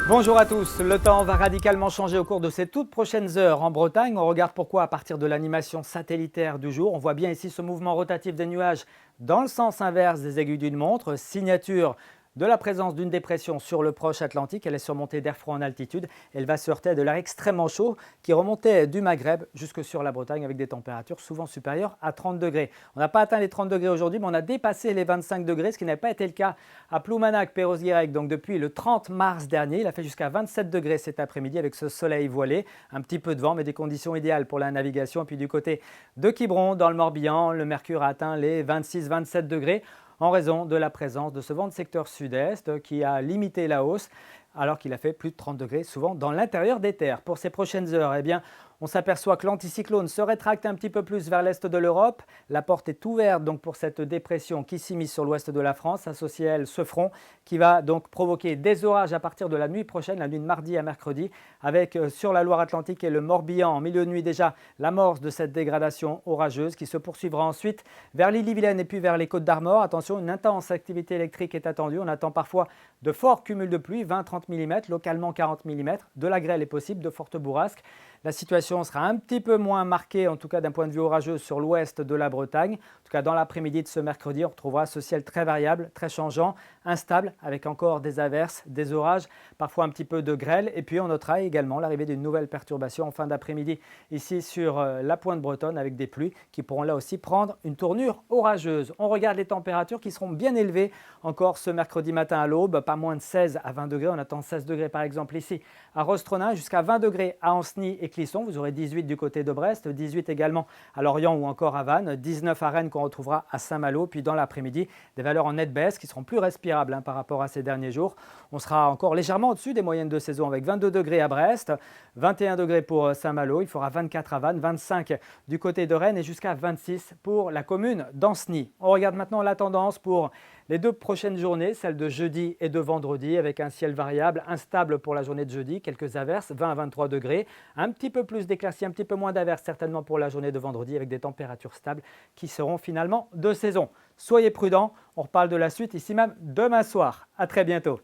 Bonjour à tous, le temps va radicalement changer au cours de ces toutes prochaines heures en Bretagne. On regarde pourquoi à partir de l'animation satellitaire du jour. On voit bien ici ce mouvement rotatif des nuages dans le sens inverse des aiguilles d'une montre, signature de la présence d'une dépression sur le proche Atlantique. Elle est surmontée d'air froid en altitude. Elle va se heurter à de l'air extrêmement chaud qui remontait du Maghreb jusque sur la Bretagne avec des températures souvent supérieures à 30 degrés. On n'a pas atteint les 30 degrés aujourd'hui, mais on a dépassé les 25 degrés, ce qui n'avait pas été le cas à Ploumanac, Perros-Guirec. Donc depuis le 30 mars dernier, il a fait jusqu'à 27 degrés cet après-midi avec ce soleil voilé, un petit peu de vent, mais des conditions idéales pour la navigation. Et puis du côté de Quiberon, dans le Morbihan, le mercure a atteint les 26-27 degrés en raison de la présence de ce vent de secteur sud-est qui a limité la hausse alors qu'il a fait plus de 30 degrés souvent dans l'intérieur des terres. Pour ces prochaines heures, eh bien, on s'aperçoit que l'anticyclone se rétracte un petit peu plus vers l'est de l'Europe. La porte est ouverte donc pour cette dépression qui s'immisce sur l'ouest de la France, associée à elle ce front qui va donc provoquer des orages à partir de la nuit prochaine, la nuit de mardi à mercredi, avec sur la Loire-Atlantique et le Morbihan en milieu de nuit déjà l'amorce de cette dégradation orageuse qui se poursuivra ensuite vers l'Ille-et-Vilaine et puis vers les Côtes-d'Armor. Attention, une intense activité électrique est attendue. On attend parfois de forts cumuls de pluie, 20-30 mm, localement 40 mm. De la grêle est possible, de fortes bourrasques. La situation sera un petit peu moins marquée, en tout cas d'un point de vue orageux, sur l'ouest de la Bretagne. En tout cas, dans l'après-midi de ce mercredi, on retrouvera ce ciel très variable, très changeant, instable, avec encore des averses, des orages, parfois un petit peu de grêle. Et puis, on notera également l'arrivée d'une nouvelle perturbation en fin d'après-midi ici sur la pointe bretonne, avec des pluies qui pourront là aussi prendre une tournure orageuse. On regarde les températures qui seront bien élevées encore ce mercredi matin à l'aube, pas moins de 16 à 20 degrés. On attend 16 degrés par exemple ici à Rostronin, jusqu'à 20 degrés à Ancenis et Clisson. Vous aurez 18 du côté de Brest, 18 également à Lorient ou encore à Vannes, 19 à Rennes qu'on retrouvera à Saint-Malo. Puis dans l'après-midi, des valeurs en nette baisse qui seront plus respirables par rapport à ces derniers jours. On sera encore légèrement au-dessus des moyennes de saison avec 22 degrés à Brest, 21 degrés pour Saint-Malo, il fera 24 à Vannes, 25 du côté de Rennes et jusqu'à 26 pour la commune d'Ancenis. On regarde maintenant la tendance pour les deux prochaines journées, celles de jeudi et de vendredi, avec un ciel variable, instable pour la journée de jeudi, quelques averses, 20 à 23 degrés, un petit peu plus d'éclaircies, un petit peu moins d'averses certainement pour la journée de vendredi, avec des températures stables qui seront finalement de saison. Soyez prudents, on reparle de la suite ici même demain soir. À très bientôt.